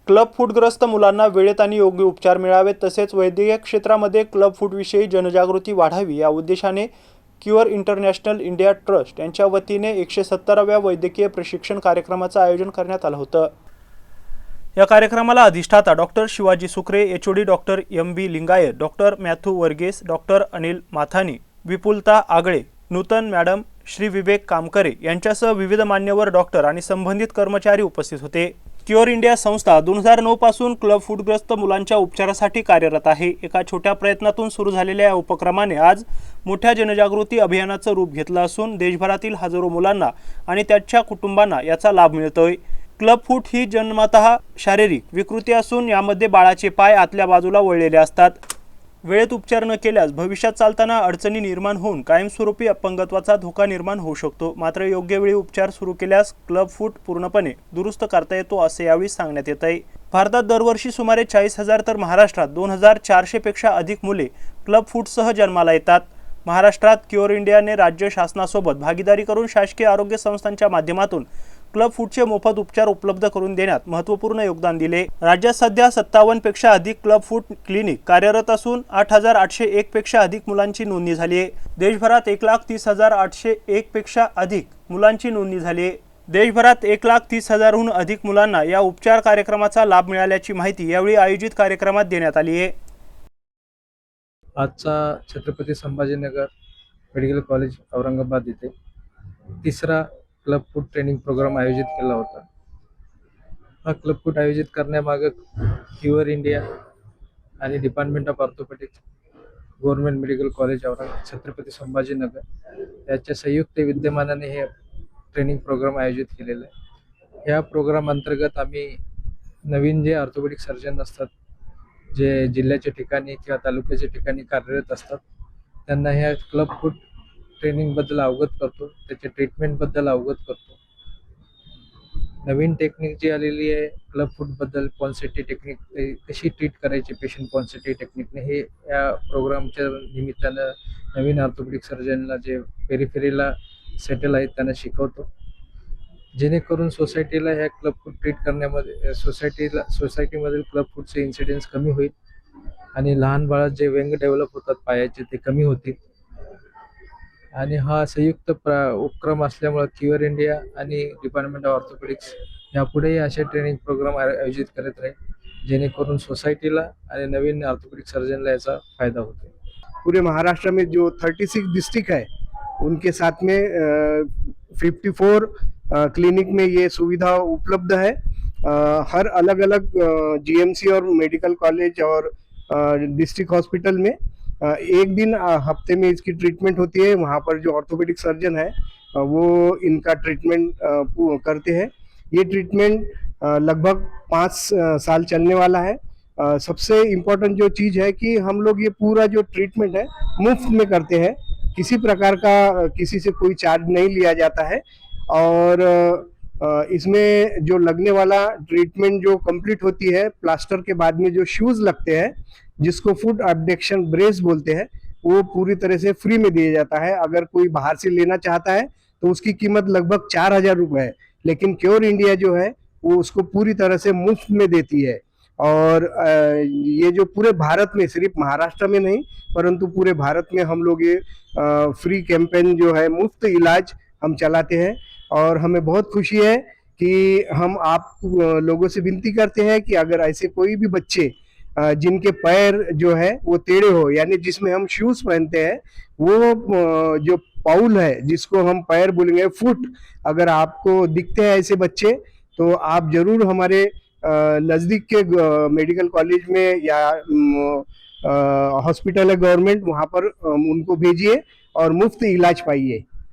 Club फूटग्रस्त मुलांना वेळेत आणि योग्य उपचार मिळावेत तसेच वैद्यकीय क्षेत्रामध्ये क्लब फूटविषयी जनजागृती वाढावी या उद्देशाने क्युअर इंटरनॅशनल इंडिया ट्रस्ट यांच्या वतीने 170व्या वैद्यकीय प्रशिक्षण कार्यक्रमाचं आयोजन करण्यात आलं होतं। या कार्यक्रमाला अधिष्ठाता doctor Shivaji Sukre, HOD doctor M B. Lingayat, doctor Mathew Varghese, doctor Anil Mathani, Vipulata Agale, Nutan madam, Shri Vivek कामकरे यांच्यासह विविध मान्यवर डॉक्टर आणि संबंधित कर्मचारी उपस्थित होते। क्युअर इंडिया संस्था 2009 पासून क्लब फूटग्रस्त मुलांच्या उपचारासाठी कार्यरत आहे। एका छोट्या प्रयत्नातून सुरू झालेल्या या उपक्रमाने आज मोठ्या जनजागृती अभियानाचं रूप घेतलं असून देशभरातील हजारो मुलांना आणि त्यांच्या कुटुंबांना याचा लाभ मिळतोय। क्लब फूट ही जन्मतः शारीरिक विकृती असून यामध्ये बाळाचे पाय आतल्या बाजूला वळलेले असतात। वेळेत उपचार न केल्यास भविष्यात चालताना अडचणी निर्माण होऊन कायमस्वरूपी अपंगत्वाचा धोका निर्माण होऊ शकतो। मात्र योग्य वेळी उपचार सुरू केल्यास क्लब फूट पूर्णपणे दुरुस्त करता येतो असे यावेळी सांगण्यात येत आहे। भारतात दरवर्षी सुमारे 40,000 तर महाराष्ट्रात 2,400 पेक्षा अधिक मुले क्लब फूटसह जन्माला येतात। महाराष्ट्रात क्युअर इंडियाने राज्य शासनासोबत भागीदारी करून शासकीय आरोग्य संस्थांच्या माध्यमातून क्लब फूटचे मोफत उपचार उपलब्ध करून देण्यात महत्त्वपूर्ण योगदान दिले। राज्यात सध्या 57 पेक्षा अधिक क्लब फूट क्लिनिक कार्यरत असून 8,801 पेक्षा अधिक मुलांची नोंदणी झाली आहे। देशभरात 1,30,801 पेक्षा अधिक मुलांची नोंदणी झाली आहे। देशभरात 1,30,000हून अधिक मुलांना या उपचार कार्यक्रमाचा लाभ मिळाल्याची माहिती यावेळी आयोजित कार्यक्रमात देण्यात आली आहे। आजचा छत्रपती संभाजीनगर मेडिकल कॉलेज औरंगाबाद येथे तिसरा क्लब फूट ट्रेनिंग प्रोग्राम आयोजित केला होता। हा क्लब फूट आयोजित करण्यामागे क्युअर इंडिया आणि department of orthopaedics, government medical college Chhatrapati Sambhajinagar याच्या संयुक्त विद्यमानाने हे ट्रेनिंग प्रोग्राम आयोजित केलेला आहे। ह्या प्रोग्राम अंतर्गत आम्ही नवीन जे ऑर्थोपेडिक सर्जन असतात, जे जिल्ह्याच्या ठिकाणी किंवा तालुक्याच्या ठिकाणी कार्यरत असतात, त्यांना ह्या क्लब फूट ट्रेनिंगबद्दल अवगत करतो, त्याच्या ट्रीटमेंटबद्दल अवगत करतो। नवीन टेक्निक जी आलेली आहे क्लब फूटबद्दल, पॉन्सेटी टेक्निक, कशी ट्रीट करायची पेशंट पॉन्सेटी टेक्निकने, हे या प्रोग्रामच्या निमित्तानं नवीन ऑर्थोपेडिक सर्जनला जे पेरिफेरीला सेटल आहेत त्यांना शिकवतो, जेणेकरून सोसायटीला ह्या क्लब फूट ट्रीट करण्यामध्ये सोसायटीमधील क्लब फूटचे इन्सिडेन्स कमी होईल आणि लहान बाळात जे व्यंग डेव्हलप होतात पायाचे ते कमी होतील। आणि हा संयुक्त उपक्रम असल्यामुळे क्युअर इंडिया आणि डिपार्टमेंट ऑफ ऑर्थोपेडिक्स यापुढेही असे ट्रेनिंग प्रोग्राम आयोजित करत राहील, जेणेकरून सोसायटीला आणि नवीन ऑर्थोपेडिक सर्जनला याचा फायदा होतो। पूरे महाराष्ट्र में जो 36 डिस्ट्रिक्ट है उनके साथ में 54 क्लिनिक में ये सुविधा उपलब्ध है। हर अलग अलग जीएमसी और मेडिकल कॉलेज और डिस्ट्रिक्ट हॉस्पिटल में एक दिन हफ्ते में इसकी ट्रीटमेंट होती है। वहाँ पर जो ऑर्थोपेडिक सर्जन है वो इनका ट्रीटमेंट करते हैं। ये ट्रीटमेंट लगभग 5 साल चलने वाला है। सबसे इम्पोर्टेंट जो चीज़ है कि हम लोग ये पूरा जो ट्रीटमेंट है मुफ्त में करते हैं, किसी प्रकार का किसी से कोई चार्ज नहीं लिया जाता है। और इसमें जो लगने वाला ट्रीटमेंट जो कंप्लीट होती है, प्लास्टर के बाद में जो शूज़ लगते हैं जिसको फुट एब्डक्शन ब्रेस बोलते हैं, वो पूरी तरह से फ्री में दिया जाता है। अगर कोई बाहर से लेना चाहता है तो उसकी कीमत लगभग 4,000 रुपये है, लेकिन क्योर इंडिया जो है वो उसको पूरी तरह से मुफ्त में देती है। और ये जो पूरे भारत में, सिर्फ महाराष्ट्र में नहीं परंतु पूरे भारत में हम लोग ये फ्री कैंपेन जो है, मुफ्त इलाज हम चलाते हैं। और हमें बहुत खुशी है कि हम आप लोगों से विनती करते हैं कि अगर ऐसे कोई भी बच्चे जिनके पैर जो है वो टेढ़े हो, यानी जिसमें हम शूज पहनते हैं, वो जो पाउल है जिसको हम पैर बोलेंगे फुट, अगर आपको दिखते हैं ऐसे बच्चे तो आप जरूर हमारे नज़दीक के मेडिकल कॉलेज में या हॉस्पिटल है गवर्नमेंट, वहाँ पर उनको भेजिए और मुफ्त इलाज पाइए।